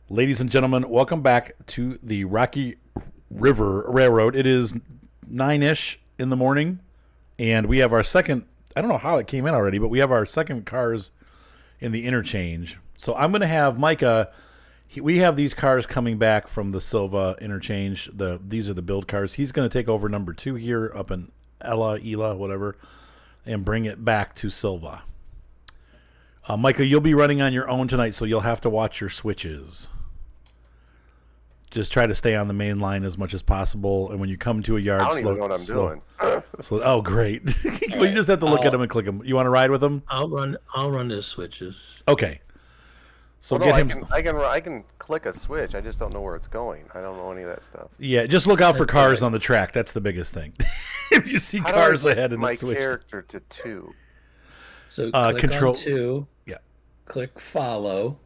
Ladies and gentlemen, welcome back to the Rocky River Railroad. It is 9-ish in the morning, and we have our second, I don't know how it came in already, but we have our second cars in the interchange. So I'm going to have Micah, we have these cars coming back from the Sylva interchange. These are the build cars. He's going to take over number 2 here up in Ela, whatever, and bring it back to Sylva. Micah, you'll be running on your own tonight, so you'll have to watch your switches. Just try to stay on the main line as much as possible, and when you come to a yard, I don't even know what I'm doing. Oh, great! Well, you just have to look at them and click them. You want to ride with them? I'll run the switches. Okay. So Well, get no, him. I can click a switch. I just don't know where it's going. I don't know any of that stuff. Yeah, just look out for cars on the track. That's the biggest thing. If you see cars ahead in the switch, my character to 2. So click control on 2. Yeah. Click follow.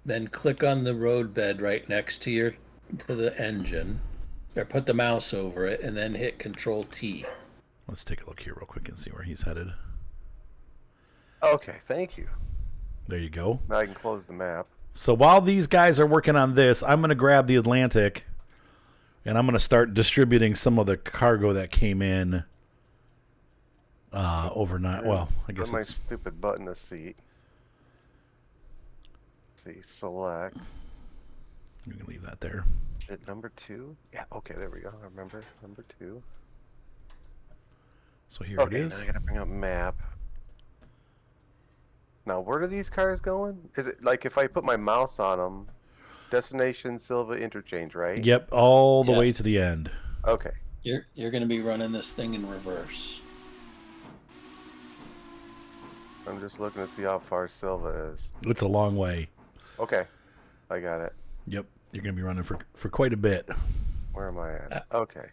Then click on the road bed right next to the engine, or put the mouse over it, and then hit Control T. Let's take a look here real quick and see where he's headed. Okay, thank you. There you go. Now I can close the map. So while these guys are working on this, I'm going to grab the Atlantic, and I'm going to start distributing some of the cargo that came in overnight. Well, I guess Put my it's stupid button to seat. See, select. You can leave that there. Is it number 2? Yeah. Okay, there we go. I remember number 2. So here Okay, it is. now I gotta bring up map. Now, where are these cars going? Is it like if I put my mouse on them, destination Sylva interchange, right? Yep, all the Yes. way to the end. Okay. You're going to be running this thing in reverse. I'm just looking to see how far Sylva is. It's a long way. Okay, I got it. Yep, you're going to be running for quite a bit. Where am I at? Okay.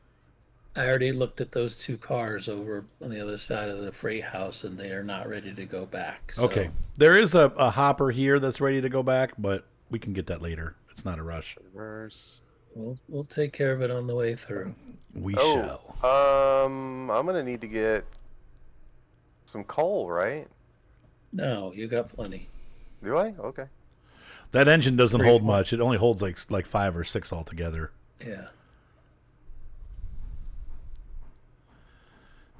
I already looked at those 2 cars over on the other side of the freight house, and they are not ready to go back. So Okay, there is a hopper here that's ready to go back, but we can get that later. It's not a rush. Reverse. we'll take care of it on the way through. We shall. I'm gonna need to get some coal, right? No, you got plenty. Do I? Okay. That engine doesn't hold much. It only holds like 5 or 6 altogether. Yeah.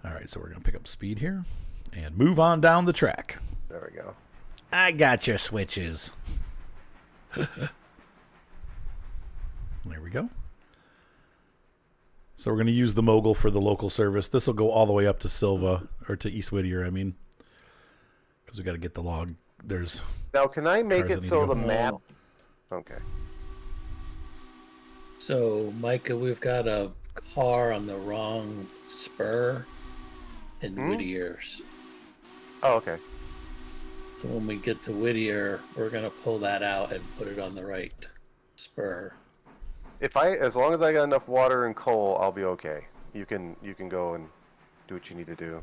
All right, so we're going to pick up speed here and move on down the track. There we go. I got your switches. There we go. So we're going to use the mogul for the local service. This will go all the way up to Sylva, or to East Whittier, I mean. Because we got to get the log. There's Now, can I make cars it that need so to go. the map? Okay. So, Micah, we've got a car on the wrong spur in Whittier's. Oh, okay. So when we get to Whittier, we're going to pull that out and put it on the right spur. As long as I got enough water and coal, I'll be okay. You can go and do what you need to do.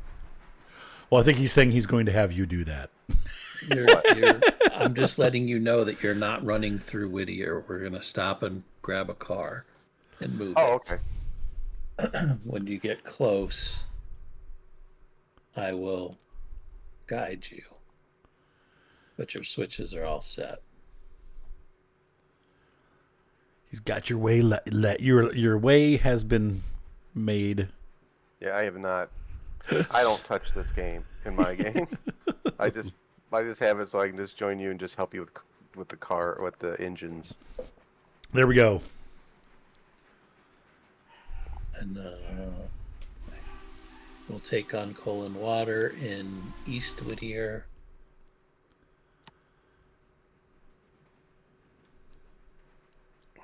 Well, I think he's saying he's going to have you do that. I'm just letting you know that you're not running through Whittier. We're going to stop and grab a car and move Oh, it. okay. When you get close, I will guide you. But your switches are all set. He's got your way. Your way has been made. Yeah, I have not. I don't touch this game in my game. I just have it so I can just join you and just help you with the engines. There we go. And we'll take on coal and water in East Whittier.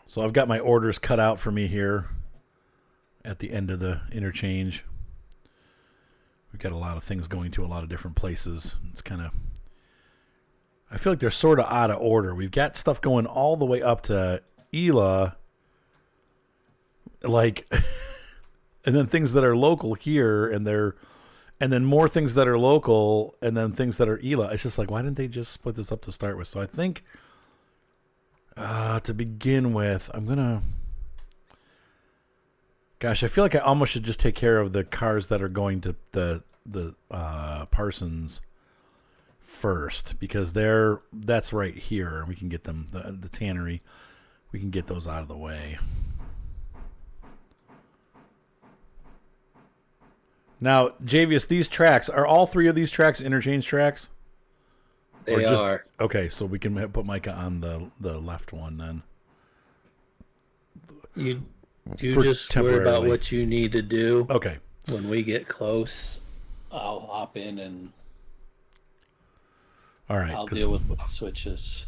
So I've got my orders cut out for me here at the end of the interchange. We've got a lot of things going to a lot of different places. It's kind of, I feel like they're sort of out of order. We've got stuff going all the way up to Ela, like, and then things that are local here, and then more things that are local, and then things that are Ela. It's just like, why didn't they just split this up to start with? So I think, to begin with, gosh, I feel like I almost should just take care of the cars that are going to the Parsons first because that's right here, and we can get them the tannery. We can get those out of the way. Now, Javious, these tracks are all three of these tracks interchange tracks. They are. Okay, so we can put Micah on the left one then. You just worry about what you need to do. Okay. When we get close, I'll hop in and all right, I'll deal with what switches.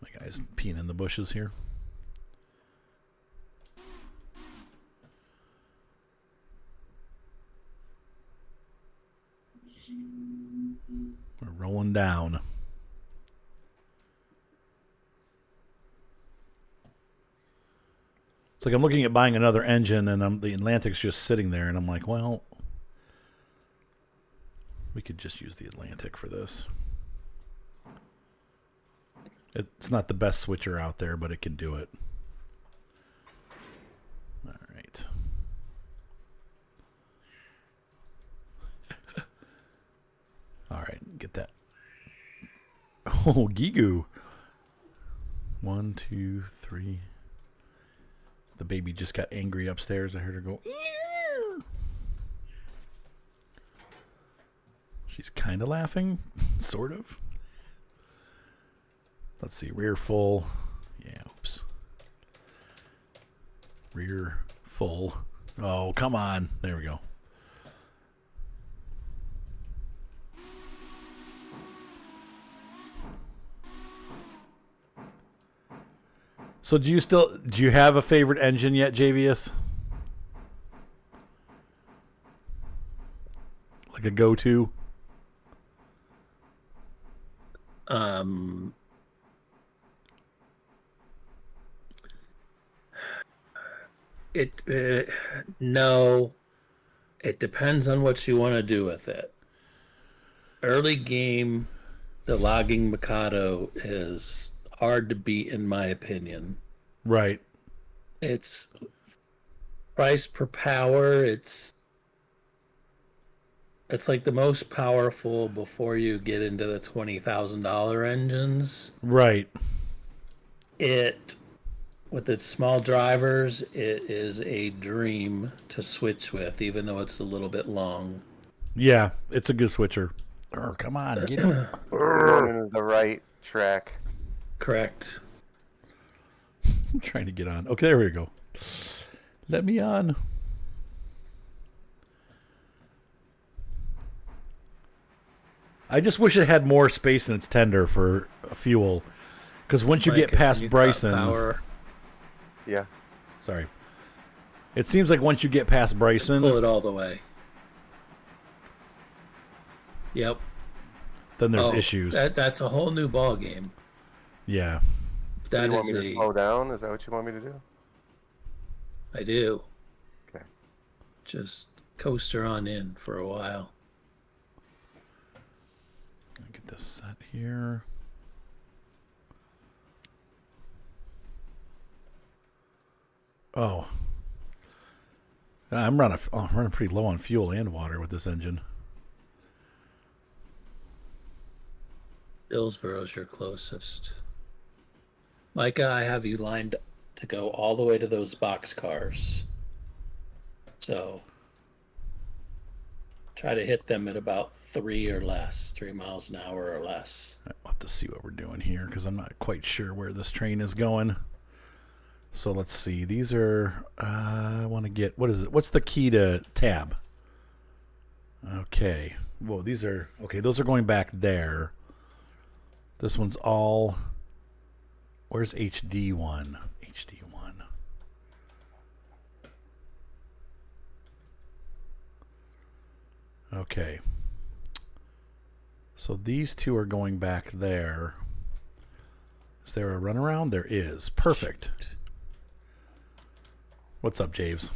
My guy's peeing in the bushes here. We're rolling down. It's like I'm looking at buying another engine, and the Atlantic's just sitting there, and I'm like, well, we could just use the Atlantic for this. It's not the best switcher out there, but it can do it. All right. All right, get that. Oh, Gigu. 1, 2, 3. The baby just got angry upstairs. I heard her go. Ew. She's kind of laughing, sort of. Let's see, rear full. Yeah, oops. Rear full. Oh, come on. There we go. So do you have a favorite engine yet, Javious? Like a go-to? No. It depends on what you want to do with it. Early game, the logging Mikado is hard to beat, in my opinion. Right. It's price per power. It's like the most powerful before you get into the $20,000 engines. Right. With its small drivers, it is a dream to switch with, even though it's a little bit long. Yeah, it's a good switcher. Come on, get it. Going into the right track. Correct. I'm trying to get on. Okay, there we go. Let me on. I just wish it had more space in its tender for fuel. Because once you get past Bryson... Yeah. Sorry. It seems like once you get past Bryson... Pull it all the way. Yep. Then there's issues. That's a whole new ball game. Yeah. Do you want me to slow down? Is that what you want me to do? I do. Okay. Just coaster on in for a while. Get this set here. Oh. I'm running pretty low on fuel and water with this engine. Hillsboro's your closest. Micah, I have you lined to go all the way to those box cars. So try to hit them at about 3 miles an hour or less. I'll have to see what we're doing here because I'm not quite sure where this train is going. So let's see. These are, I want to get, what is it? What's the key to tab? Okay. Whoa, these are, okay, those are going back there. This one's all, where's HD1? HD1. Okay. So these two are going back there. Is there a runaround? There is. Perfect. What's up, Javes?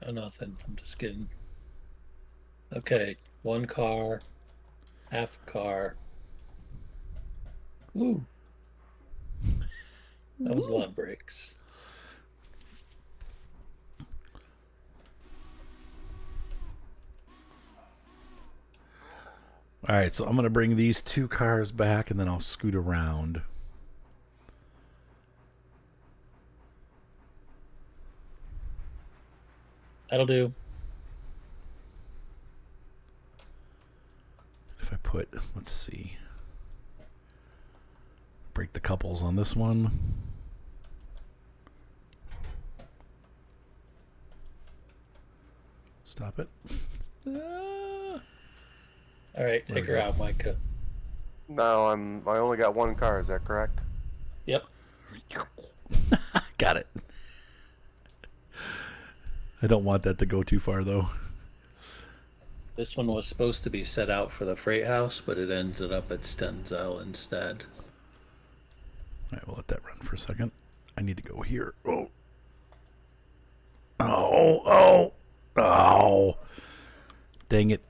Oh, nothing. I'm just kidding. Okay, 1 car, half a car. Ooh. That was a lot of brakes. All right, so I'm going to bring these 2 cars back, and then I'll scoot around. That'll do. If I put, let's see, break the couples on this one. Stop it. All right, take her out, Micah. No, I only got 1 car. Is that correct? Yep. Got it. I don't want that to go too far, though. This one was supposed to be set out for the freight house, but it ended up at Stenzel instead. All right, we'll let that run for a second. I need to go here. Oh. Oh, oh, oh. Dang it.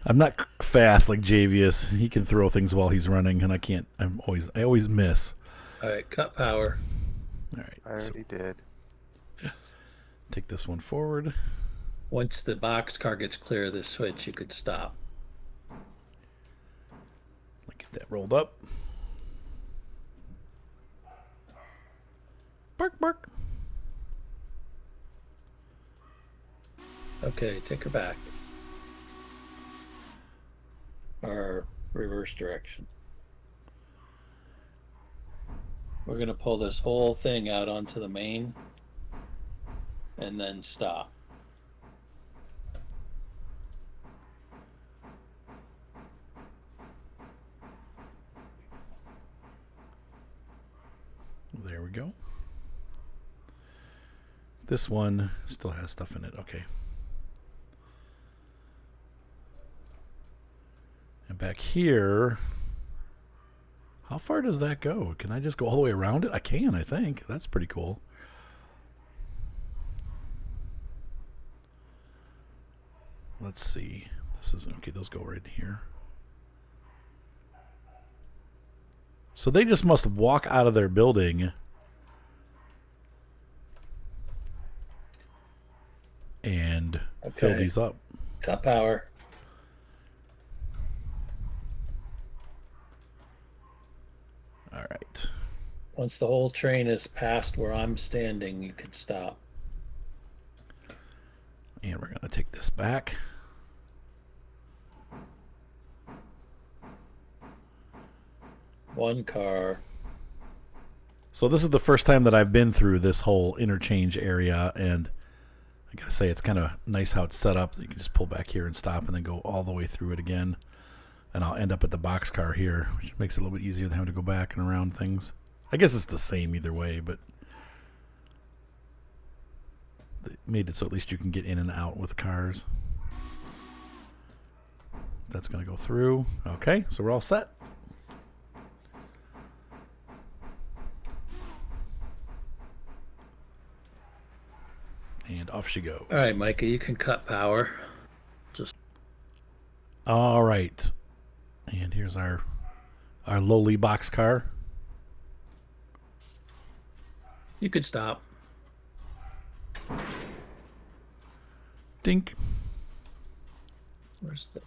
I'm not fast like Javious. He can throw things while he's running, and I can't. I always miss. All right, cut power. All right. I already did. Take this one forward. Once the boxcar gets clear of this switch, you could stop. Get that rolled up. Bark, bark. Okay, take her back. Or reverse direction. We're going to pull this whole thing out onto the main and then stop. There we go. This one still has stuff in it. Okay. And back here, how far does that go? Can I just go all the way around it? I can, I think. That's pretty cool. Let's see. This is okay. Those go right here. So they just must walk out of their building and fill these up. Cut power. All right. Once the whole train is past where I'm standing, you can stop. And we're going to take this back. One car. So this is the first time that I've been through this whole interchange area, and I gotta say it's kind of nice how it's set up. You can just pull back here and stop and then go all the way through it again. And I'll end up at the boxcar here, which makes it a little bit easier than having to go back and around things. I guess it's the same either way, but they made it so at least you can get in and out with cars. That's going to go through. Okay, so we're all set. And off she goes. All right, Micah, you can cut power. Just all right. And here's our lowly boxcar. you could stop. Dink. Where's the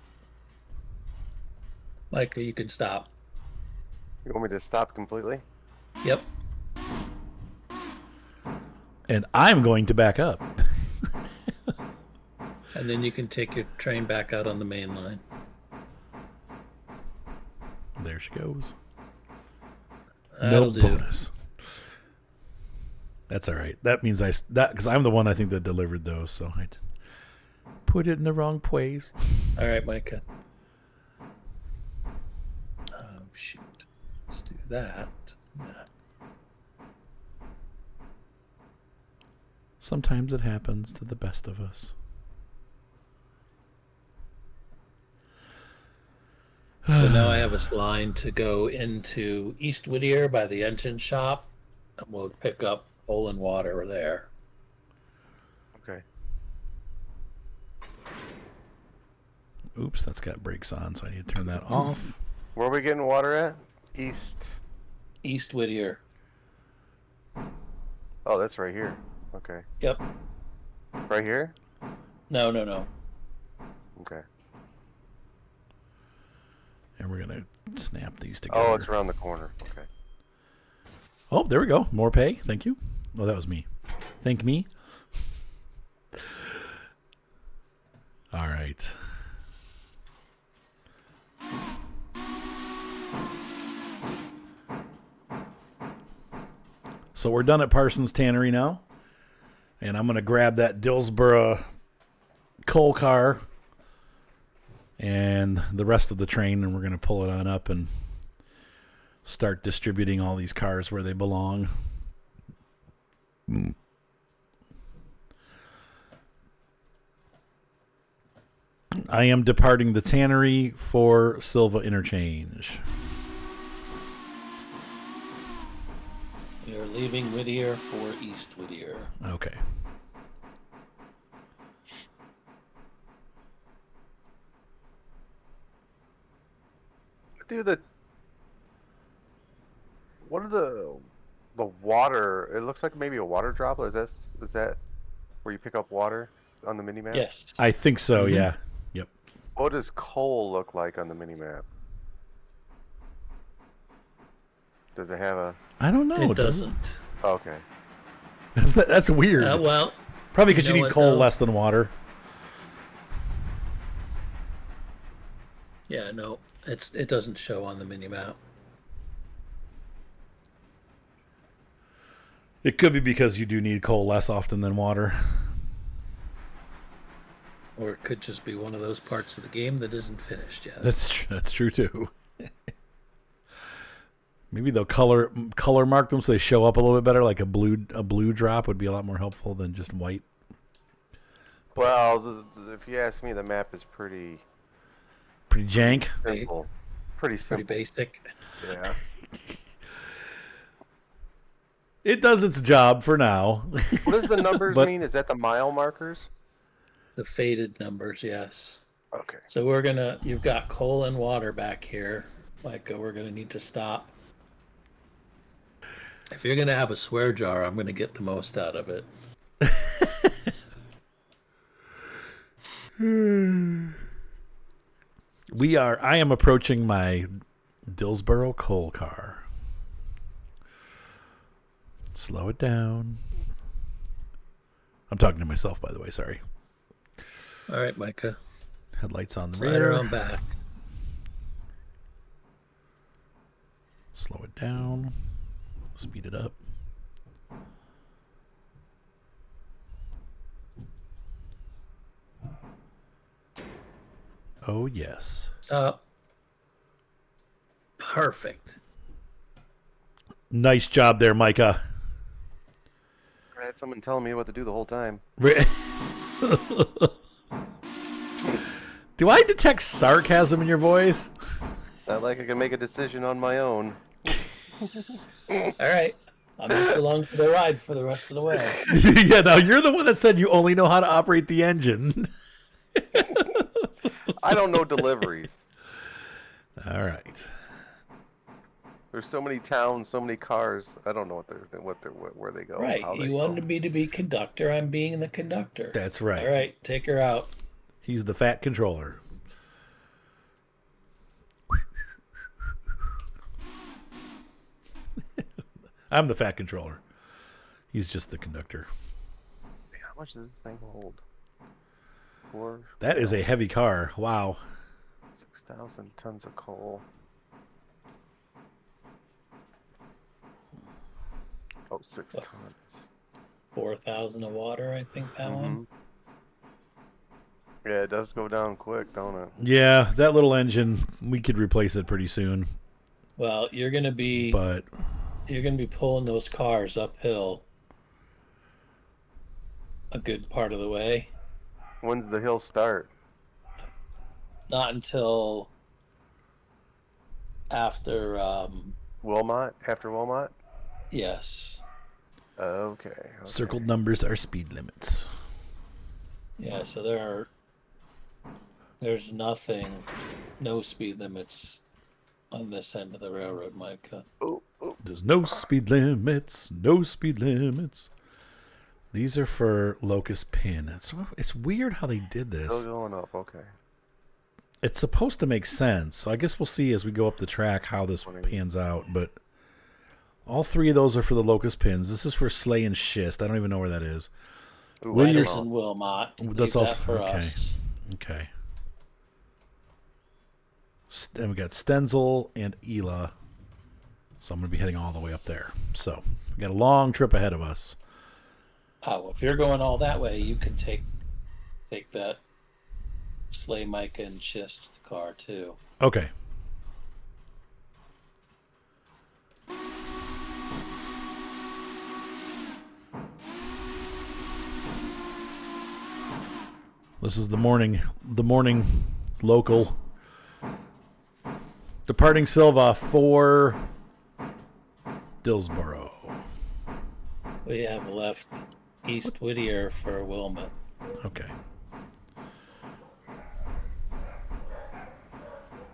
Micah? You can stop. You want me to stop completely? Yep. And I'm going to back up. And then you can take your train back out on the main line. There she goes. That'll No do. bonus. That's all right. That means because I'm the one I think that delivered those, so I put it in the wrong place. All right, Micah. Oh, shoot. Let's do that. Sometimes it happens to the best of us. So now I have a line to go into East Whittier by the engine shop, and we'll pick up oil and water there. Okay. Oops, that's got brakes on, so I need to turn that off. Where are we getting water at? East Whittier. Oh, that's right here. Okay. Yep. Right here? No. Okay. And we're going to snap these together. Oh, it's around the corner. Okay. Oh, there we go. More pay. Thank you. Oh, that was me. Thank me. All right. So we're done at Parsons Tannery now. And I'm going to grab that Dillsboro coal car and the rest of the train, and we're going to pull it on up and start distributing all these cars where they belong. I am departing the tannery for Sylva interchange. We are leaving Whittier for East Whittier. Okay. What are the water? It looks like maybe a water droplet. Is that where you pick up water on the mini map? Yes. I think so, yeah. Yep. What does coal look like on the mini map? Does it have a? I don't know. It doesn't. Okay. That's weird. Well, probably because you need what, coal though? less than water. Yeah, no, it doesn't show on the mini map. It could be because you do need coal less often than water. Or it could just be one of those parts of the game that isn't finished yet. That's true too. Maybe they'll color mark them so they show up a little bit better. Like a blue drop would be a lot more helpful than just white. Well, if you ask me, the map is pretty jank. simple. Pretty simple. Pretty basic. Yeah. It does its job for now. What does the numbers But- mean? Is that the mile markers? The faded numbers, yes. Okay. So you've got coal and water back here. Micah, we're gonna need to stop. If you're gonna have a swear jar, I'm gonna get the most out of it. I am approaching my Dillsboro coal car. Slow it down. I'm talking to myself, by the way. Sorry. All right, Micah. Headlights on the Slide rear. around back. Slow it down. Speed it up. Oh, yes. Stop. Perfect. Nice job there, Micah. I had someone telling me what to do the whole time. Do I detect sarcasm in your voice? Not like I can make a decision on my own. All right. I'm just along for the ride for the rest of the way. Yeah, no, you're the one that said you only know how to operate the engine. I don't know deliveries. All right. There's so many towns, so many cars. I don't know where they go. Right. How they You go. wanted me to be conductor. I'm being the conductor. That's right. All right. Take her out. He's the fat controller. I'm the fat controller. He's just the conductor. How much does this thing hold? That is a heavy car. Wow. 6,000 tons of coal. Oh, 6 tons. 4,000 of water, I think that one. Yeah, it does go down quick, don't it? Yeah, that little engine, we could replace it pretty soon. Well, you're gonna be pulling those cars uphill a good part of the way. When's the hill start? Not until after Wilmot? After Wilmot? yes. Okay. Circled numbers are speed limits. Yeah, so there's no speed limits on this end of the railroad, Micah. Oh. There's no speed limits. No speed limits. These are for Locust Pin. It's weird how they did Still this. going up, okay. It's supposed to make sense. So I guess we'll see as we go up the track how this pans out. But all 3 of those are for the locust pins. This is for Slay and Schist. I don't even know where that is. Ooh, Whittier's and Wilmot. That's also for okay. us. Okay. And we got Stenzel and Ela. So I'm going to be heading all the way up there. So we got a long trip ahead of us. Oh, if you're going all that way, you can take that Slay, Micah, and Schist car too. Okay. This is the morning local. Departing Sylva for Dillsboro. We have left East Whittier for Wilmot. Okay.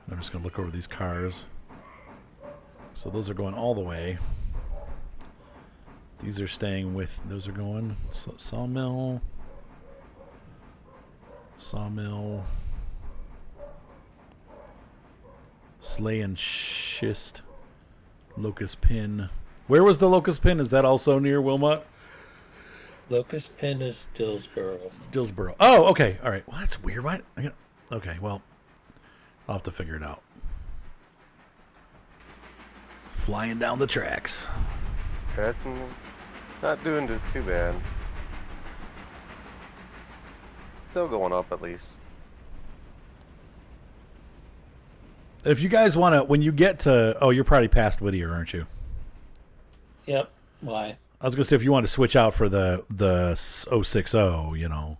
I'm just going to look over these cars. So those are going all the way. These are staying with, those are going Sawmill. Slay and Schist. Locust Pin. Where was the Locust Pin? Is that also near Wilmot? Locust Pin is Dillsboro. Oh, okay. All right. Well, that's weird. What? Okay, well, I'll have to figure it out. Flying down the tracks. That's not doing too bad. Still going up at least. If you guys want to, when you get to, oh, you're probably past Whittier, aren't you? Yep. Why? I was going to say, if you want to switch out for the 060, you know,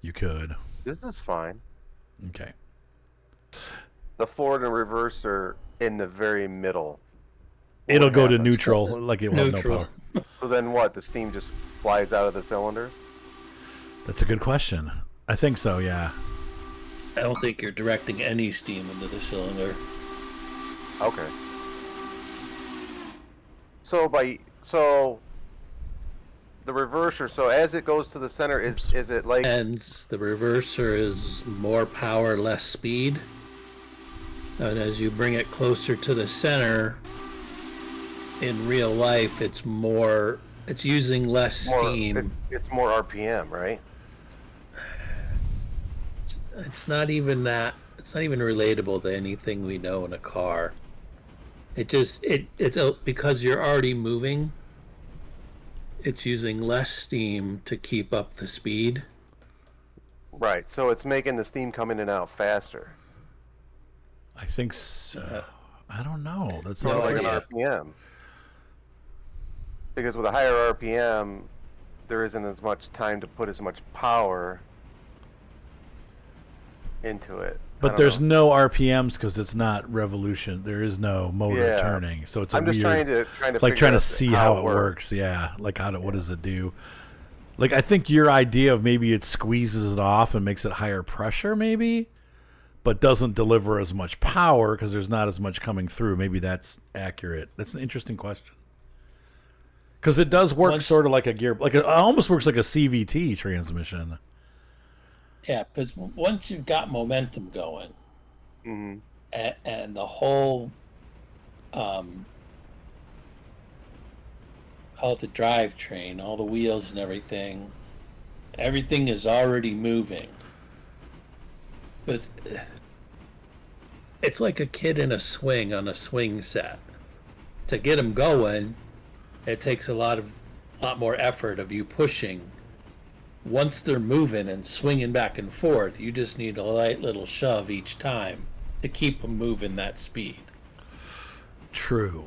you could. This is fine. Okay. The forward and reverse are in the very middle. It'll What go to happens? neutral, like it will have no Neutral. power. So then what? The steam just flies out of the cylinder? That's a good question. I think so, yeah. I don't think you're directing any steam into the cylinder. Okay. So the reverser, so as it goes to the center, is it like... And the reverser is more power, less speed. And as you bring it closer to the center, in real life, it's using less steam. It's more RPM, right? It's not even that. It's not even relatable to anything we know in a car. It's because you're already moving. It's using less steam to keep up the speed. Right, so it's making the steam come in and out faster. I think so. I don't know. That's More not like an yeah. RPM. Because with a higher RPM, there isn't as much time to put as much power into it. But there's no RPMs because it's not revolution. There is no motor turning, so it's I'm just weird, trying to like figure trying to out see how it works. Yeah, like what does it do? Like I think your idea of maybe it squeezes it off and makes it higher pressure, maybe, but doesn't deliver as much power because there's not as much coming through. Maybe that's accurate. That's an interesting question. Because it does work sort of like a gear, like it almost works like a CVT transmission. Yeah, because once you've got momentum going, Mm-hmm. and the whole, call it the drivetrain, all the wheels and everything is already moving. It's like a kid in a swing on a swing set. To get them going, it takes a lot more effort of you pushing. Once they're moving and swinging back and forth, you just need a light little shove each time to keep them moving that speed. True.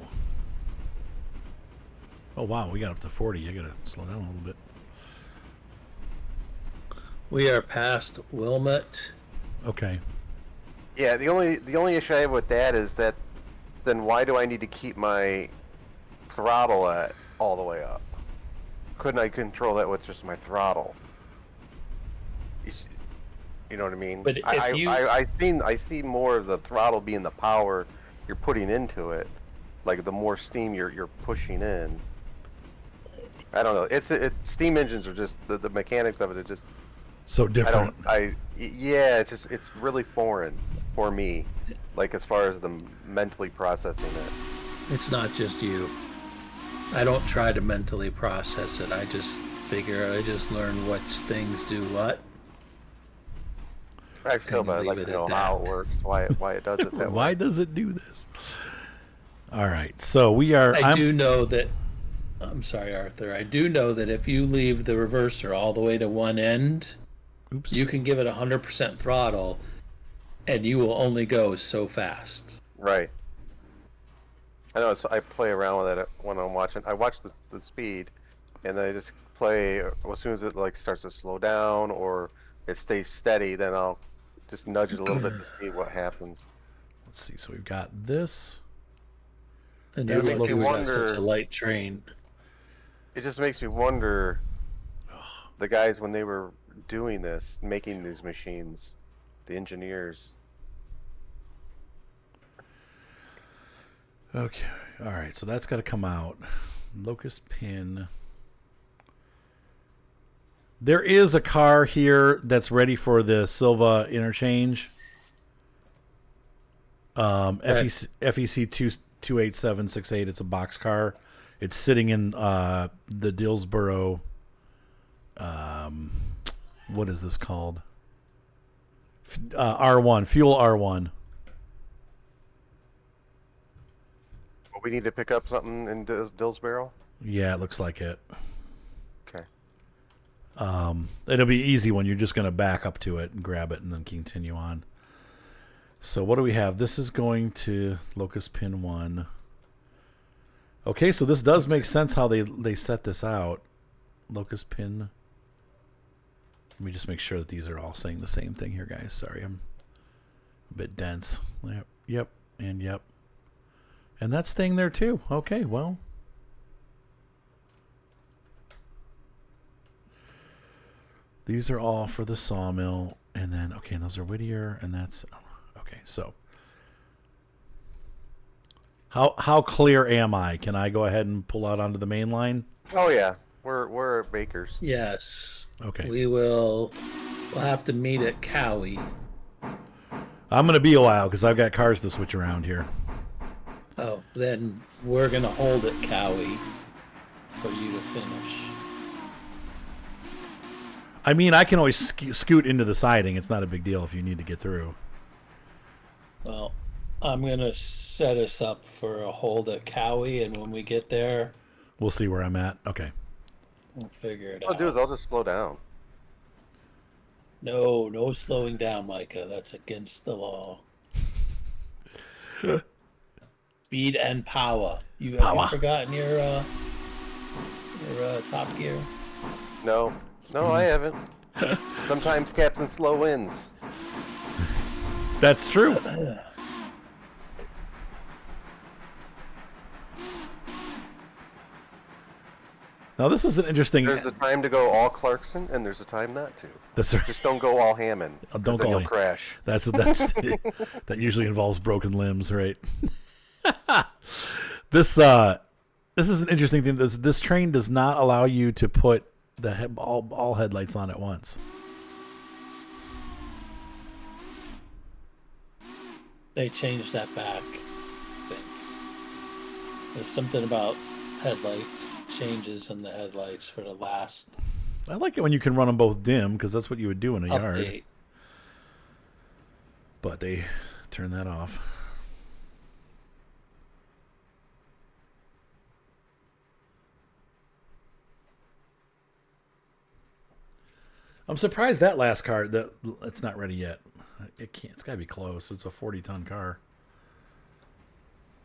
Oh wow, we got up to 40. I gotta slow down a little bit. We are past Wilmot. Okay. Yeah, the only issue I have with that is that then why do I need to keep my throttle at all the way up? Couldn't I control that with just my throttle? You know what I mean? But if I see more of the throttle being the power you're putting into it, like the more steam you're pushing in. I don't know. Steam engines are just the mechanics of it are just So different. Yeah, it's really foreign for me, like as far as the mentally processing it. It's not just you. I don't try to mentally process it. I just learn which things do what I still, and but I'd leave like it to at know how that. it works, why it does it that Why way. does it do this? All right, so we are. I do know that. I'm sorry, Arthur. I do know that if you leave the reverser all the way to one end, Oops. you can give it 100% throttle, and you will only go so fast. Right. I know. I play around with it when I'm watching. I watch the speed, and then I just play. As soon as it like starts to slow down or it stays steady, then I'll just nudge it a little bit to see what happens. Let's see. So we've got this. And It you're That's makes lucky me we locus. got such a wonder. light train. It just makes me wonder the guys when they were doing this, making these machines, the engineers. Okay. All right. So that's got to come out. Locus pin. There is a car here that's ready for the Sylva interchange. FEC 28768. It's a box car. It's sitting in the Dillsboro. What is this called? R1 fuel R1. Well, we need to pick up something in Dillsboro. Yeah, it looks like it. Okay. It'll be easy when you're just going to back up to it and grab it and then continue on. So what do we have? This is going to locus pin 1. Okay, so this does make sense how they set this out. Locus pin. Let me just make sure that these are all saying the same thing here, guys. Sorry, I'm a bit dense. Yep, and yep. And that's staying there too. Okay, well. These are all for the sawmill. And then, okay, those are Whittier, and that's... Okay, so... How clear am I? Can I go ahead and pull out onto the main line? Oh yeah, we're bakers. Yes. Okay. We'll have to meet at Cowie. I'm going to be a while because I've got cars to switch around here. Oh, then we're going to hold at Cowie for you to finish. I mean, I can always scoot into the siding. It's not a big deal if you need to get through. Well, I'm going to set us up for a hold at Cowie, and when we get there, We'll see where I'm at. Okay. we'll figure it What I'll do is out. I'll just slow down. No slowing down, Micah. That's against the law. Speed and power. Have you forgotten your Top Gear? No, I haven't. Sometimes Captain Slow wins. That's true. Now, this is an interesting... There's a time to go all Clarkson, and there's a time not to. That's right. Just don't go all Hammond. Don't then go you'll all- crash. That's that usually involves broken limbs, right? This is an interesting thing. This train does not allow you to put the all headlights on at once. They changed that back. I think. There's something about headlights, changes in the headlights for the last I like it when you can run them both dim because that's what you would do in a yard. update. But they turn that off. I'm surprised that last car that it's not ready yet. It can't. It's got to be close. It's a 40-ton car.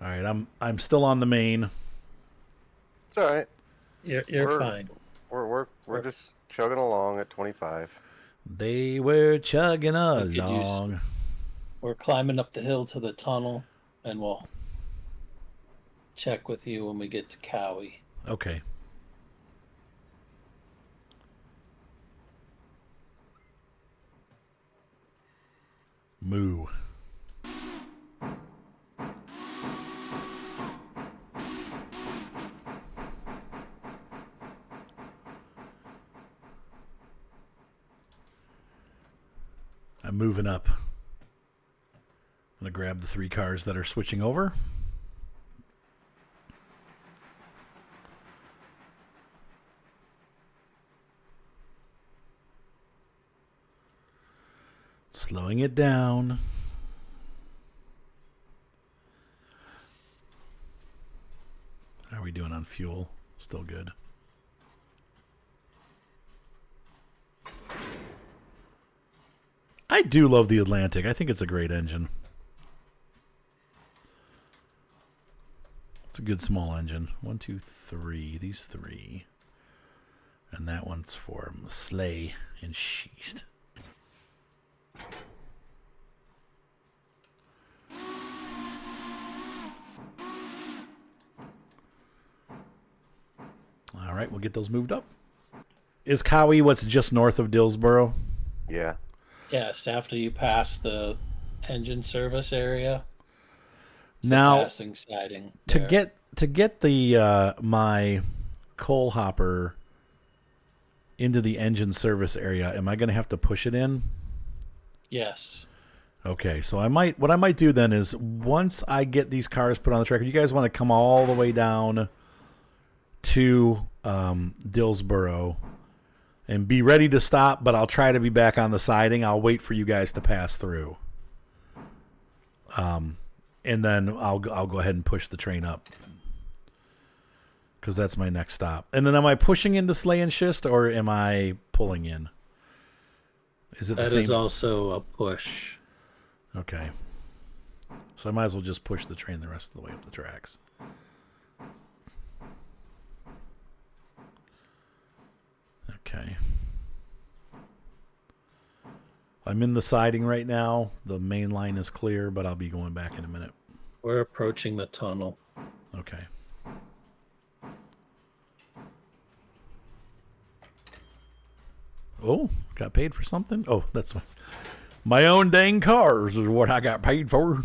All right, I'm still on the main. It's all right. You're fine. We're just chugging along at 25. They were chugging could use- along. We're climbing up the hill to the tunnel, and we'll check with you when we get to Cowie. Okay. Moo. moving up. I'm going to grab the 3 cars that are switching over. Slowing it down. How are we doing on fuel? Still good. I do love the Atlantic. I think it's a great engine. It's a good small engine. 1, 2, 3. These 3. And that one's for sleigh and schist. All right, we'll get those moved up. Is Cowie what's just north of Dillsboro? Yeah. Yes, after you pass the engine service area. It's Now, the passing siding to there. get the my coal hopper into the engine service area, am I going to have to push it in? Yes. Okay, so what I might do then is once I get these cars put on the track, you guys want to come all the way down to Dillsboro and be ready to stop, but I'll try to be back on the siding. I'll wait for you guys to pass through. And then I'll go ahead and push the train up because that's my next stop. And then am I pushing into Slay and Schist or am I pulling in? Is it the That same? is also a push. Okay. So I might as well just push the train the rest of the way up the tracks. Okay. I'm in the siding right now. The main line is clear, but I'll be going back in a minute. We're approaching the tunnel. Okay. Oh, got paid for something? Oh, that's my own dang cars is what I got paid for.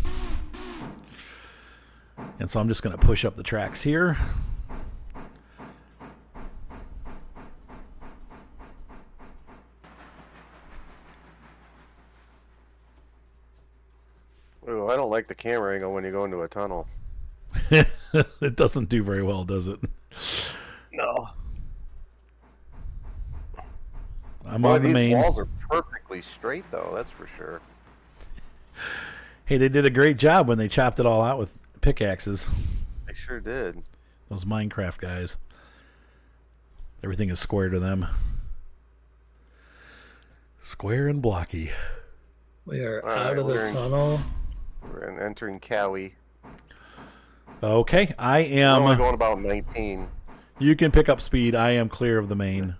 And so I'm just going to push up the tracks here. Ooh, I don't like the camera angle when you go into a tunnel. It doesn't do very well, does it? No. I'm Boy, on the these main. walls are perfectly straight, though. That's for sure. Hey, they did a great job when they chopped it all out with pickaxes. They sure did. Those Minecraft guys. Everything is square to them. Square and blocky. We are All right, out of the we're in- tunnel. We're entering Cowie. Okay, I We're only am. going about 19. You can pick up speed. I am clear of the main.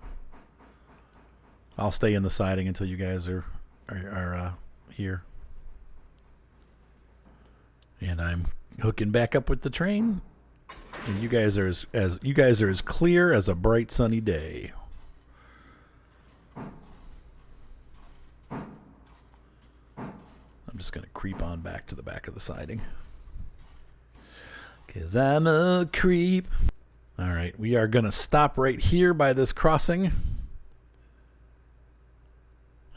I'll stay in the siding until you guys are here. And I'm hooking back up with the train. And you guys are as clear as a bright sunny day. I'm just gonna creep on back to the back of the siding. 'Cause I'm a creep. All right, we are gonna stop right here by this crossing.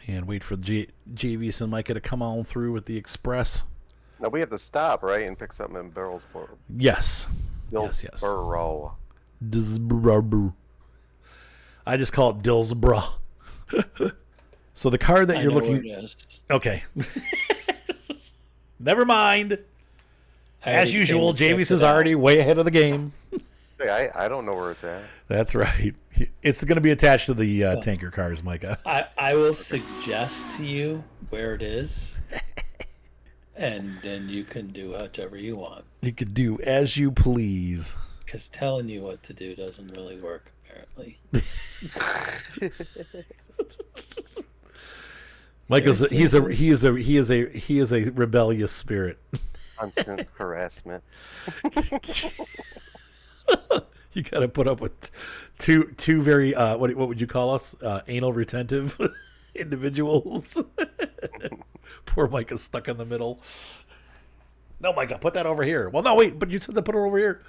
And wait for Javious and Micah to come on through with the express. Now we have to stop, right, and pick something in Barrelsboro. Yes. Yes. Dillsboro. Dillsboro. I just call it Dillsboro. So the car that I you're know looking... where it is. Okay. Never mind. I As already usual, came and Javious checked is it out. already way ahead of the game. Hey, I don't know where it's at. That's right. It's going to be attached to the tanker cars, Micah. I will suggest to you where it is, and then you can do whatever you want. You could do as you please. Because telling you what to do doesn't really work, apparently. Micah's he is a rebellious spirit. Constant harassment. You got to put up with two very what would you call us? Anal retentive individuals. Poor Micah's stuck in the middle. No, Micah, put that over here. Well, no, wait, but you said to put it over here.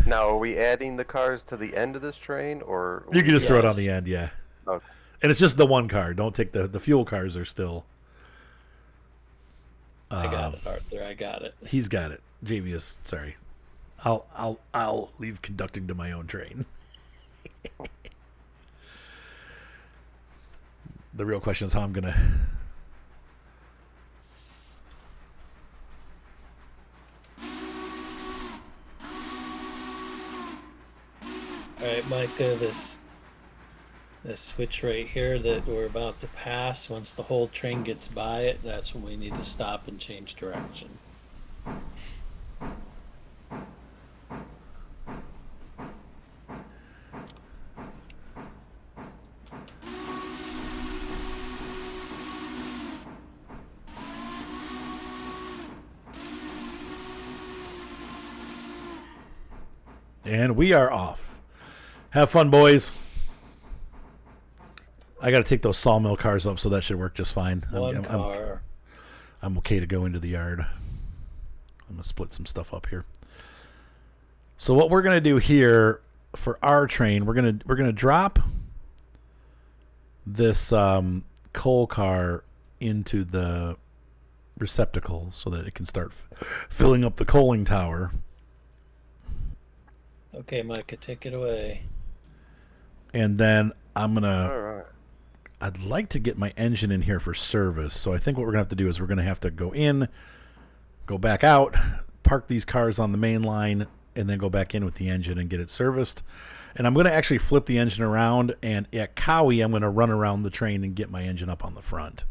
Now, are we adding the cars to the end of this train, or You can just throw it on Yes. the end, yeah. Okay. And it's just the one car. Don't take the fuel cars are still I got it, Arthur. I got it. He's got it. Javious, sorry. I'll leave conducting to my own train. The real question is how I'm gonna. All right, Micah, this switch right here that we're about to pass, once the whole train gets by it, that's when we need to stop and change direction. And we are off. Have fun, boys. I got to take those sawmill cars up, so that should work just fine. I'm okay to go into the yard. I'm going to split some stuff up here. So what we're going to do here for our train, we're going to drop this coal car into the receptacle so that it can start filling up the coaling tower. Okay, Micah, take it away. And then I'm going to... All right. I'd like to get my engine in here for service. So I think what we're going to have to do is we're going to have to go in, go back out, park these cars on the main line, and then go back in with the engine and get it serviced. And I'm going to actually flip the engine around, and at Cowie, I'm going to run around the train and get my engine up on the front.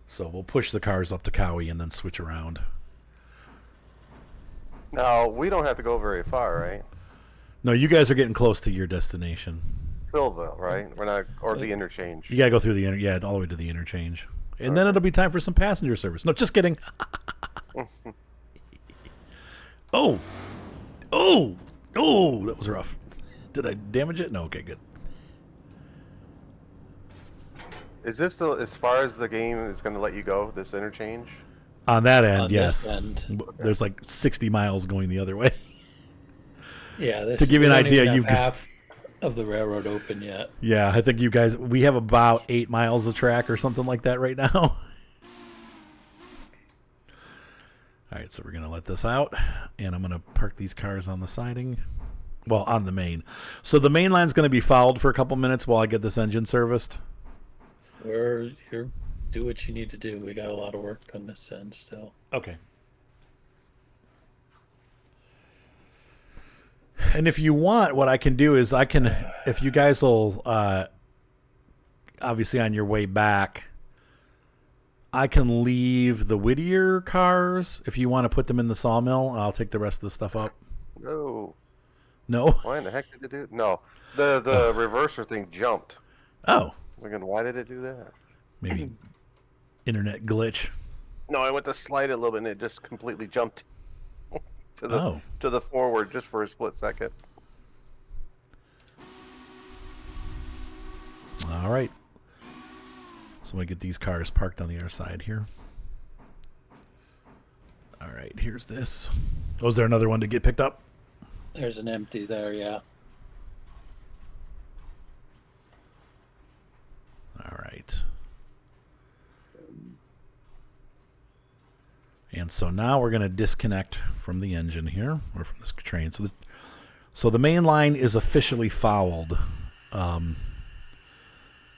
So we'll push the cars up to Cowie and then switch around. Now, we don't have to go very far, right? No, you guys are getting close to your destination. Sylva, right? We're not, or the interchange. You got to go through the all the way to the interchange. And then it'll be time for some passenger service. No, just kidding. Oh, that was rough. Did I damage it? No, okay, good. Is this as far as the game is going to let you go, this interchange? On that end, On yes. this end. There's like 60 miles going the other way. Yeah, To give you an idea, you've got half of the railroad open yet. Yeah, I think you guys, we have about 8 miles of track or something like that right now. All right, so we're going to let this out, and I'm going to park these cars on the siding. Well, on the main. So the main line's going to be fouled for a couple minutes while I get this engine serviced. You're do what you need to do. We got a lot of work on this end still. Okay. And if you want, what I can do is if you guys will, obviously on your way back, I can leave the Whittier cars if you want to put them in the sawmill, and I'll take the rest of the stuff up. No. No? Why in the heck did it do it? No. The reverser thing jumped. Oh. Thinking, why did it do that? Maybe internet glitch. No, I went to slide it a little bit and it just completely jumped to the forward just for a split second. All right. So I'm going to get these cars parked on the other side here. All right, here's this. Oh, is there another one to get picked up? There's an empty there, yeah. All right. And so now we're going to disconnect from the engine here, or from this train. So the main line is officially fouled.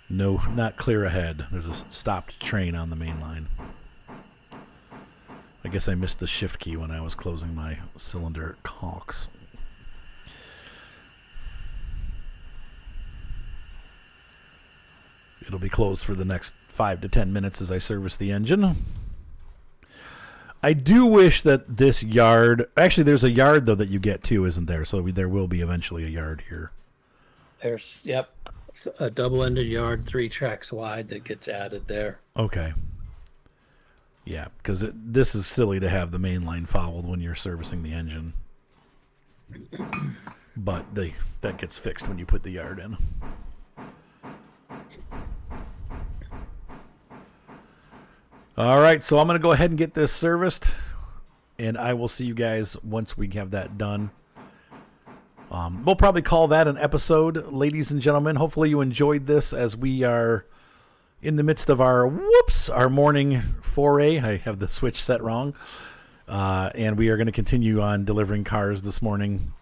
No, not clear ahead. There's a stopped train on the main line. I guess I missed the shift key when I was closing my cylinder caulks. It'll be closed for the next 5 to 10 minutes as I service the engine. I do wish that this yard... Actually, there's a yard, though, that you get, too, isn't there? So there will be eventually a yard here. There's, yep, a double-ended yard, 3 tracks wide that gets added there. Okay. Yeah, because this is silly to have the main line fouled when you're servicing the engine. But that gets fixed when you put the yard in. All right, so I'm going to go ahead and get this serviced, and I will see you guys once we have that done. We'll probably call that an episode, ladies and gentlemen. Hopefully you enjoyed this as we are in the midst of our morning foray. I have the switch set wrong. And we are going to continue on delivering cars this morning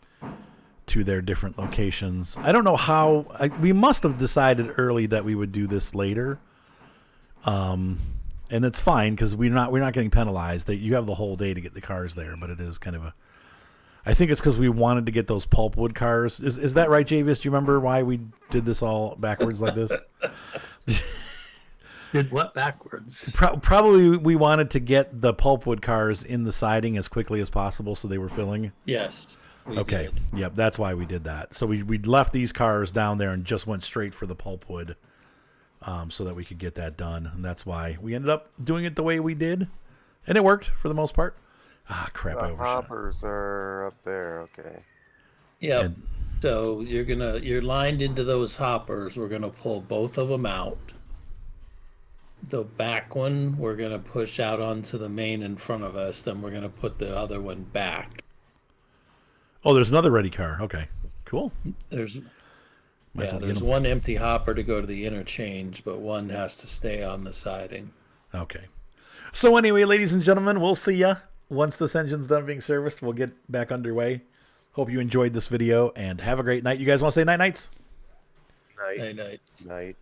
to their different locations. I don't know how. We must have decided early that we would do this later. And it's fine because we're not getting penalized. That you have the whole day to get the cars there, but it is kind of a. I think it's because we wanted to get those pulpwood cars. Is that right, Javious? Do you remember why we did this all backwards like this? Did what backwards? Probably we wanted to get the pulpwood cars in the siding as quickly as possible, so they were filling. Yes. Okay. Yep, that's why we did that. So we left these cars down there and just went straight for the pulpwood. So that we could get that done. And that's why we ended up doing it the way we did. And it worked for the most part. Ah, crap, I The overshot. hoppers are up there, okay. Yep. And- So you're lined into those hoppers. We're gonna pull both of them out. The back one we're gonna push out onto the main in front of us. Then we're gonna put the other one back. Oh, there's another ready car. Okay, cool. There's Might as well get there's 'em. one empty hopper to go to the interchange, but one has to stay on the siding. Okay. So anyway, ladies and gentlemen, we'll see ya once this engine's done being serviced. We'll get back underway. Hope you enjoyed this video and have a great night. You guys want to say night nights? Night. Nights. Night.